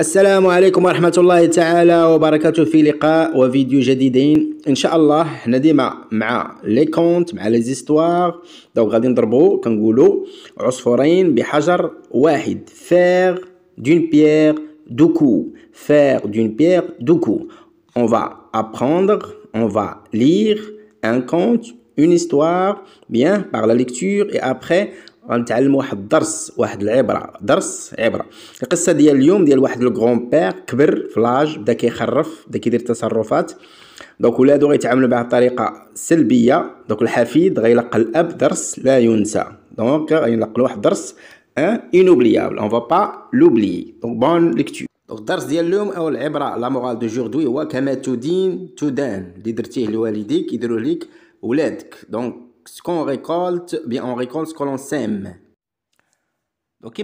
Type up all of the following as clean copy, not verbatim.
السلام عليكم ورحمة الله تعالى وبركاته في لقاء وفيديو جديدين إن شاء الله. حنا ديما مع لي كونت مع لي زيستوار. دونك غادي نضربو كنقولو عصفورين بحجر واحد. faire d'une pierre deux coups. faire d'une pierre deux coups. On va apprendre, on va lire un conte, une histoire bien par la lecture et après غنتعلم واحد الدرس، واحد العبره، درس عبره. القصه ديال اليوم ديال واحد لو غران بير كبر في لاج، بدا كيخرف، بدا كيدير تصرفات. دونك ولادو غيتعاملوا معاه بطريقه سلبيه. دونك الحفيد غيلقى الاب درس لا ينسى. دونك غيلقى واحد درس inoubliable. On va pas l'oublier. Donc bonne lecture. دونك الدرس ديال اليوم او العبره لا مورال دو جوردوي هو كما تدين تدان. اللي درتيه لوالديك يديروه ليك ولادك. دونك ce qu'on récolte, bien on récolte ce que l'on sème. Donc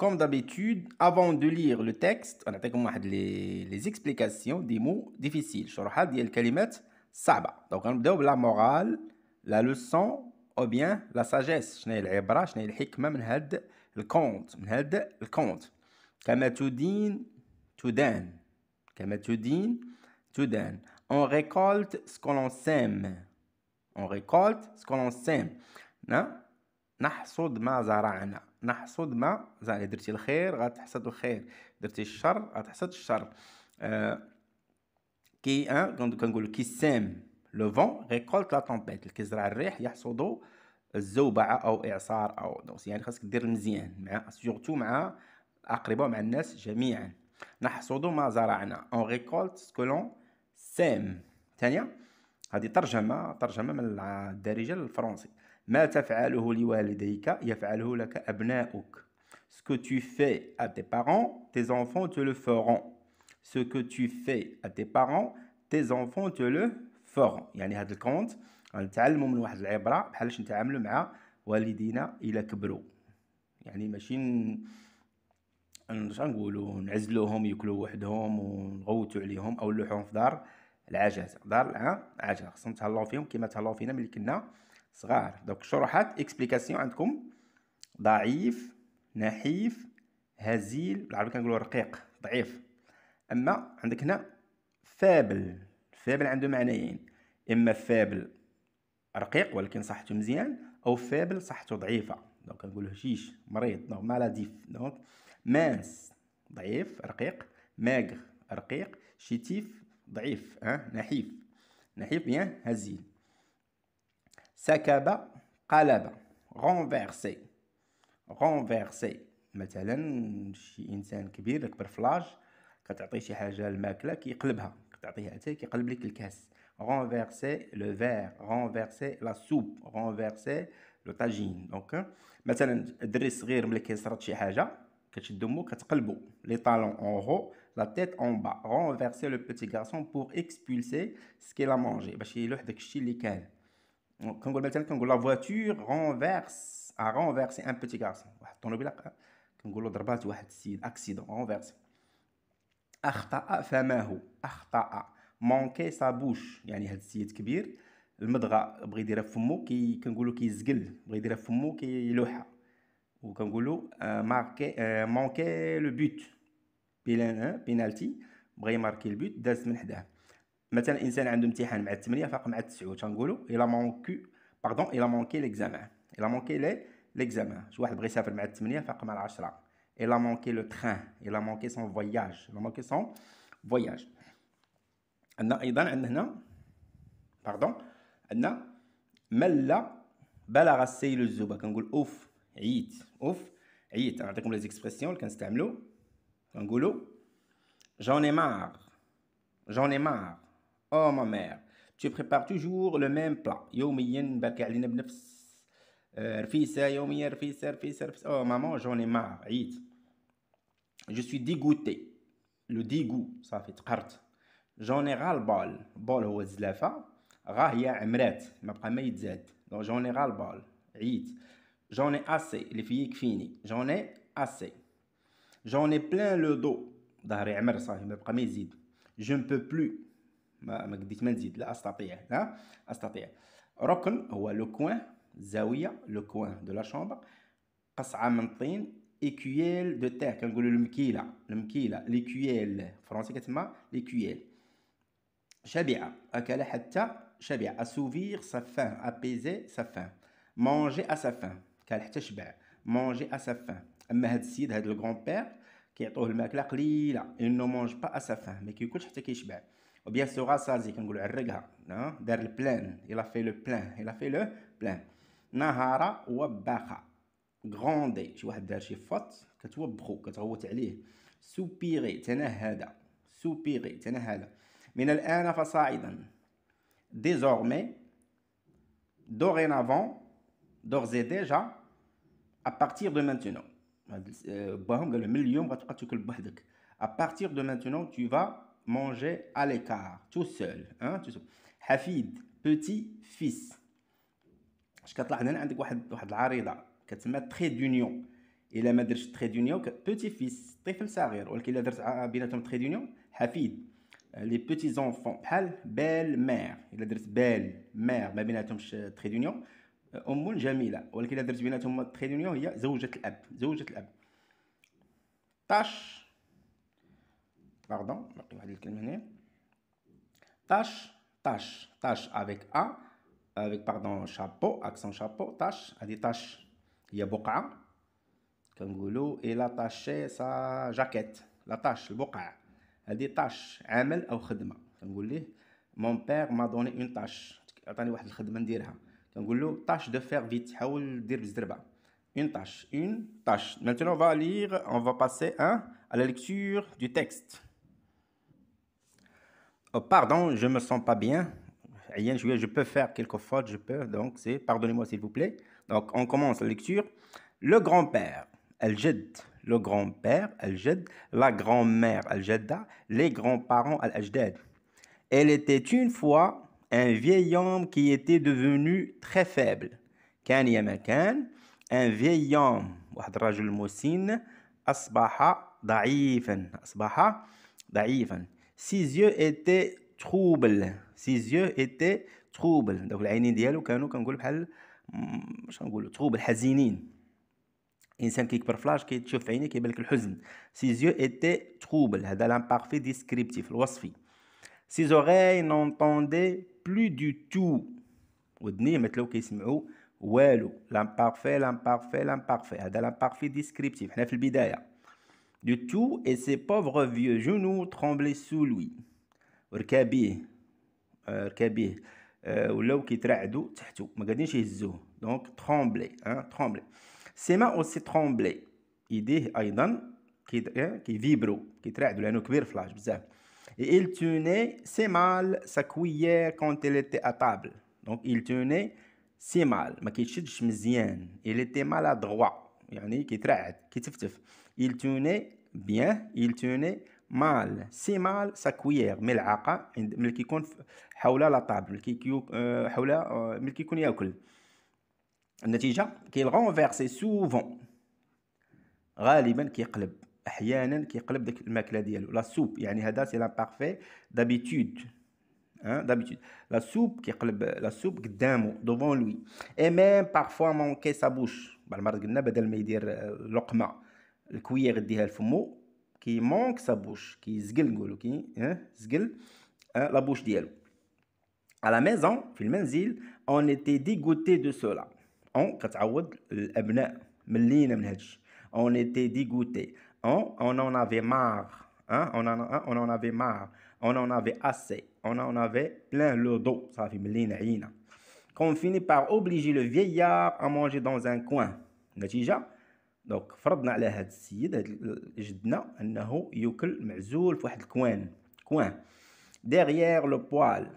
comme d'habitude, avant de lire le texte, on a les explications des mots difficiles. شروحات ديال الكلمات صعبة. Donc نبداو بلا morale, la leçon ou bien la sagesse. شنو هي العبرة، شنو هي الحكمة من هاد الكونت، من هاد الكونت. كما تدين تدان. كما تدين تدان. On récolte ce que l'on sème. On récolte ce que l'on sème. نحصد ما زرعنا. نحصد ما زرعنا. درتي الخير غتحصد الخير، درتي الشر غتحصد الشر. كي كنقولوا كي سام لو فون ريكولت لا طومبيت. اللي كيزرع الريح يحصدوا الزوبعه او اعصار او دوس. يعني خاصك دير مزيان مع سورتو مع الاقرباء مع الناس جميعا. نحصد ما زرعنا. اون ريكولت سكو لون سام. ثانيه هذه ترجمة من الدارجة للفرنسي. ما تفعله لوالديك يفعله لك أبناؤك. Ce que tu fais à tes parents, tes enfants te le feront. Ce que tu fais à tes parents, tes enfants te le feront. يعني هذا الكونت غنتعلموا من واحد العبرة بحالاش نتعاملوا مع والدينا إلا كبروا. يعني ماشي نقولوا نعزلوهم ياكلوا وحدهم ونغوتوا عليهم او نلوحوهم في دار العجزه. دار العجزه خصنا نتهلاو فيهم كما تهلاو فينا ملي كنا صغار. دونك الشروحات اكسبليكاسيون عندكم ضعيف، نحيف، هزيل. بالعربي كنقولوا رقيق، ضعيف. اما عندك هنا فابل. فابل عنده معنيين، اما فابل رقيق ولكن صحته مزيان، او فابل صحته ضعيفه. دونك كنقولوا هشيش مريض، دونك مالاديف. دونك مانس ضعيف رقيق، ماغر رقيق، شيتيف ضعيف نحيف. نحيف بيان هزيل. سكب قلب. رونفيرسي. رونفيرسي مثلا شي انسان كبير كبر فلاج كتعطيه شي حاجه الماكله كيقلبها، كتعطيه اتاي كيقلب لك الكاس. renverser le verre, renverser la soupe, renverser le tagine. دونك مثلا الدري الصغير ملي كيصرط شي حاجه كتشد امو كتقلبو لي طالون en haut la tête en bas. renverser le petit garçon pour expulser ce qu'il a mangé، باش يلوح داك الشيء اللي كان. كنقول مثلا كنقول la voiture renverse a renversé un petit garçon. واحد الطوموبيله كنقولوا ضربات واحد السيد اكسيدون renverser. اخطا فماه. اخطا مونكي سا بوش. يعني هاد السيد كبير المضغه بغى يديرها فمو كنقولوا كيزقل، بغى يديرها فمو كيلوحها. وكنقولوا ماركي مونكي لو بوت. بينالتي بغى يماركي البوت داز من حداه. مثلا انسان عنده امتحان مع 8 فاق مع 9 تنقولوا الى مونكي باردون الى مونكي ليكزامان. الى مونكي ليكزامان. شي واحد بغى يسافر مع 8 فاق مع 10. الى مونكي لو تران. الى مونكي سون فواياج. الى مونكي سون فواياج. عندنا ايضا هنا باردون عندنا مل بلغ السيل الزبا. كنقول اوف عييت. اوف عييت. نعطيكم لي زيكسبرسيون اللي كنستعملوا. كنقولوا j'en ai marre. j'en ai marre. oh ma mère tu prépares toujours le même plat. يوميا باكي علينا بنفس رفيسه يوميا رفيسه. oh maman j'en ai marre عييت. je suis dégoûté. le dégoût صافي تقهرت. j'en ai ras le bol. بول هو الزلافه، غا هي عمرات ما بقى ما يتزاد. دونك j'en ai ras le bol عييت. j'en ai assez اللي فيه يكفيني. j'en ai assez. j'en ai plein le dos. ظهري عمر صافي ما بقى ما يزيد. je ne peux plus ما قديت ما نزيد. لا استطيع. لا استطيع. ركن هو لو كوين، الزاويه، لو كوين دو لا شامبر. قصعه من طين ايكويل دو تير كنقولوا المكيله ليكويل فرونسي كتسمى ليكويل. شبع اكل حتى شبع اسوفير sa faim apaiser sa faim manger à sa faim كان حتى شبع manger à sa faim. اما هذا السيد هذا لو بير كيعطوه الماكله قليله il ne mange pas à sa faim ما كياكلش حتى كيشبع. وبيان سو راسازي كنقولوا عرقها دار البلان il a fait le plein. نهار وباخا غروندي شي واحد دار شي فوت كتوبخو كتغوت عليه. سوبيري تنهد من الآن فصاعدا. désormais dorénavant d'ores et déjà à partir de maintenant. باهم قال من اليوم غتبقى تاكل بوحدك. à partir de maintenant tu vas manger à l'écart tout seul حفيد petit fils. اش كتلاحظ هنا عندك واحد العريضه كتسمى تري دونيون. الا ما درتش تري دونيون بوتي فيس طفل صغير، ولكن الا درت بيناتهم تري دونيون حفيد. لي بوتي زونفون بحال بال مير، الا درت بال مير ما بيناتهمش تري دونيون ام جميله، ولكن الا درت بيناتهم تري دونيون هي زوجة الاب. طاش باردون باقي واحد الكلمه هنا طاش افيك avec pardon chapeau accent chapeau tâche هذه tâche هي بقعه كنقولوا الى طاشي سا جاكيت. لا طاش البقعه هذه طاش عمل او خدمه. كنقول ليه مون بير ما دوني اون طاش، عطاني واحد الخدمه نديرها. كنقول له طاش دو فير فيت، حاول دير بالزربه. une tâche. Maintenant on va lire, on va passer à la lecture du texte. Oh, pardon, je me sens pas bien. Je peux faire quelques fautes, donc c'est pardonnez-moi s'il vous plaît. Donc on commence la lecture. Le grand-père, الجد. Le grand-père, الجد. La grand-mère, الجدة. Les grands-parents, الأجداد. Elle était une fois un vieil homme qui était devenu très faible. كان يا مكان un vieil homme واحد الرجل مسن أصبح ضعيفا. Ses yeux étaient troubles. donc العينين ديالو كانوا كنقول بحال واش غنقولوا trouble حزينين. الانسان كيكبر فلاش كيتشوف في عينيه كيبان لك الحزن. ses yeux étaient troubles هذا l'imparfait descriptif الوصفي. ses oreilles n'entendaient plus du tout. ودنيه ما تلاو كيسمعوا والو. l'imparfait هذا l'imparfait descriptif حنا في البدايه. du tout et ses pauvres vieux genoux tremblaient sous lui. ركابيه ولاو كيترعدوا تحتو ما قادرينش يهزوه. دونك ترومبلي سي ما اوسي ترومبلي يديه ايضا كيفيبرو كيترعدوا لانه كبير فلاش بزاف. et il tenait si mal sa cuillère quand elle était à table. donc il tenait si mal ما كيتشدش مزيان. il était maladroit يعني كيترعد كيتفتف. il tenait mal si mal sa cuillère ملعقه ملي كيكون حول لا طابل ملي كيكون ياكل. النتيجه qu'il renversait souvent غالبا كيقلب احيانا كيقلب داك الماكله ديالو. لا سوب يعني هذا سي لامبارفي دابيتود لا سوب كيقلب لا سوب قدامو دوفون لوي. اي ميم بارفوا مونكي سا بوش. بعض المرات قلنا بدل ما يدير لقمه الكويير يديها لفمو كي مونك سا بوش كيزقل نقولوا زقل لا بوش ديالو. à la maison في المنزل on était dégoûté de cela. on كتعوض الابناء ملينا من هادشي. on était dégoûté on en avait marre on en avait marre on en avait assez on en avait plein le dos. صافي ملينا عينا. qu'on finit par obliger le vieillard à manger dans un coin. النتيجه دونك فرضنا على هذا السيد هذا جدنا انه ياكل معزول في واحد الكوان derrière le poêle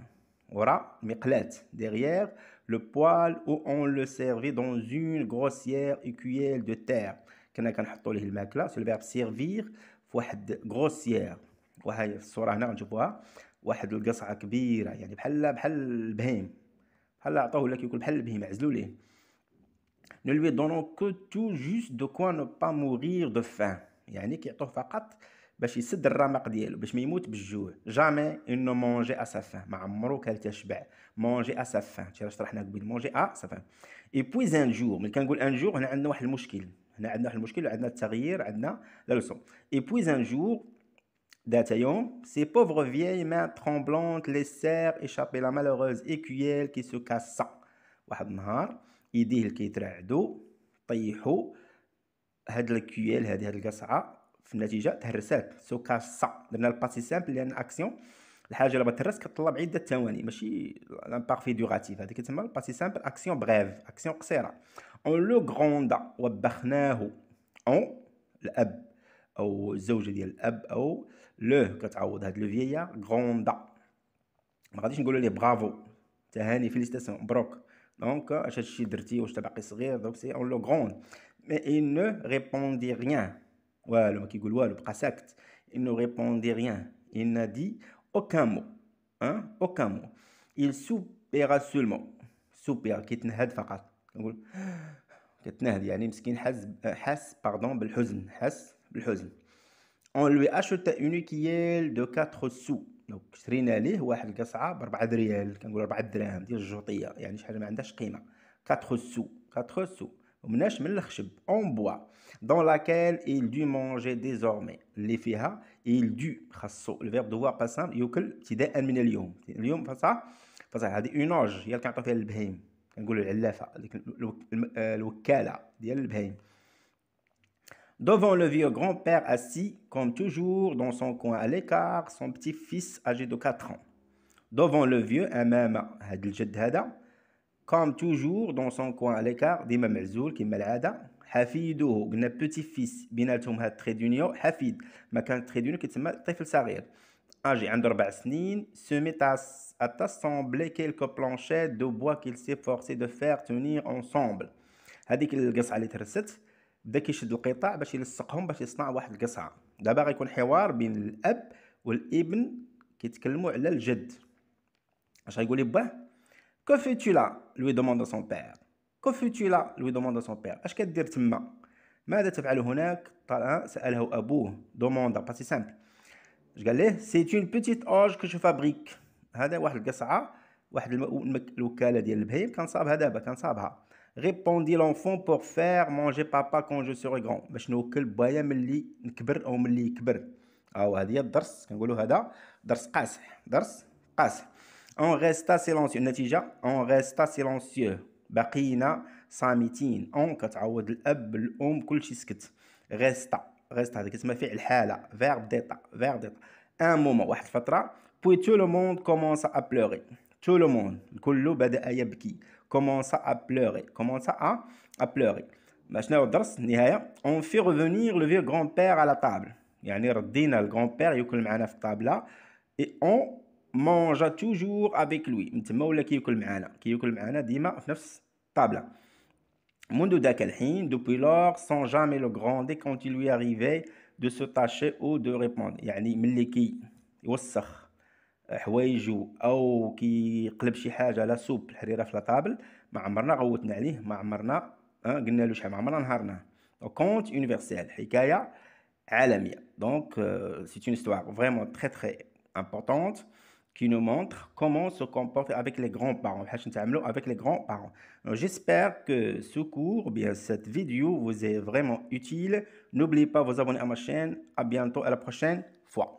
وراء المقلاة. derrière le poêle où on le servait dans une grossière écuelle de terre. كنا كنحطوا ليه الماكله سو الفيرب سيرفير في واحد غروسيير. وهي الصوره هنا غنشوفوها واحد القصعه كبيره يعني بحال البهيم بحال عطوه ولا كياكل بحال البهيم عزلوا ليه. ne lui donnons que tout juste de quoi ne pas mourir de faim. يعني كيعطوه فقط باش يسد الرمق ديالو باش ما يموت بالجوع. jamais il ne mangeait à sa faim ما عمرو كان تشبع. manger à sa faim شرحنا قبل manger à sa faim. et puis un jour ملي كنقول un jour هنا عندنا واحد المشكل. هنا عندنا واحد المشكل وعندنا التغيير عندنا لا لوسون. Et puis un jour ذات يوم ces pauvres vieilles mains tremblantes laissèrent échapper la malheureuse écuelle qui se cassa. واحد النهار يديه اللي كيترعدوا طيحوا هاد الكيال هاد القصعه في النتيجه تهرسات سو كاسا. درنا الباسي سامبل لان اكسيون الحاجه اللي بتهرس كتطلب عده ثواني ماشي لامبارفيدوراتيف. هذيك تسمى الباسي سامبل اكسيون بريف اكسيون قصيره. اون لو غروندا وبخناه اون الاب او الزوجه ديال الاب او لو كتعوض هاد لو فييا غروندا. ما غاديش نقولوا ليه برافو تهاني فيليستاسيون مبروك دونك اش هادشي درتي واش انت باقي صغير دونك سي اون لو غروند. Mais il ne répondit rien. والو ما كيقول والو بقى ساكت. Il ne répondit rien. Il n'a dit aucun mot. Hein? Aucun mot. Il soupira seulement. soupira كيتنهد فقط. نقول كيتنهد يعني مسكين حس باردون بالحزن. حس بالحزن. On lui acheta une écuelle de 4 sous. دونك شرينا ليه واحد القصعه ب 4 ريال كنقول 4 دراهم ديال الجوطيه يعني شي حاجه ما عندهاش قيمه. 4 sous 4 sous ومناش من الخشب en bois dans laquelle il dut manger désormais. اللي فيها il dut خاصو الفيرب دوار باسام ياكل ابتداء من اليوم فصح هذه اوناج هي اللي كنعطيو فيها البهيم كنقولوا العلافه ديك الوكاله ديال البهيم. Devant le vieux grand-père assis, comme toujours, dans son coin à l'écart, son petit-fils âgé de 4 ans. Devant le vieux, أمام هاد الجد هذا comme toujours dans son coin à l'écart ديما معزول كيما العاده. حفيده قلنا بوتي فيس بيناتهم هاد تري دونيو حفيد ما كان تري دونيو كيتسمى طفل صغير اجي عنده 4 سنين. se met à t'assembler quelques planchettes de bois qu'il s'est forcé de faire tenir ensemble. هذيك القصعه اللي ترست بدا كيشد القطع باش يلصقهم باش يصنع واحد القصعه. دابا غيكون حوار بين الاب والابن كيتكلموا على الجد. اش غيقول لباه؟ Que fais-tu là? lui demande son père. Que fais-tu là? lui demande son père. اش كدير تما؟ ماذا تفعل هناك؟ سأله أبوه. demande باسي سامبل. اش قال ليه؟ C'est une petite orge que je fabrique. هذا واحد القصعة واحد الوكالة ديال البهيم كنصابها دابا كنصابها. répondit l'enfant pour faire manger papa quand je serai grand. باش نوكل بايا ملي نكبر او ملي يكبر. هذا هي الدرس كنقولوا هذا درس قاصح درس قاصح. On resta silencieux. النتيجة on resta silencieux. بقينا صامتين. on كتعوض الأب الأم كلشي سكت. resta هذا كتسمى فعل حالة verbe d'état. un moment واحد الفترة. puis tout le monde commença à pleurer. tout le monde الكل بدأ يبكي. commença à pleurer. شنو هو الدرس النهاية؟ on fait revenir le vieux grand-père à la table. يعني ردينا الغران-بير ياكل معنا في الطابلة. et on mange toujours avec lui. نتما ولا كياكل معنا ديما في نفس الطابلة. منذ ذاك الحين depuis lors sans jamais le gronder quand il lui arrivait de se tâcher ou de répondre. يعني ملي يوسخ حوايجو او كيقلب شي حاجه على سوب الحريره في الطابل ما عمرنا غوتنا عليه ما عمرنا قلنا له شحال ما عمرنا نهارناه. كونت يونيفرسيل حكايه عالميه. دونك c'est une histoire vraiment très très importante qui nous montre comment se comporter avec les grands-parents. Avec les grands-parents. J'espère que ce cours, bien cette vidéo vous est vraiment utile. N'oubliez pas de vous abonner à ma chaîne. À bientôt, à la prochaine fois.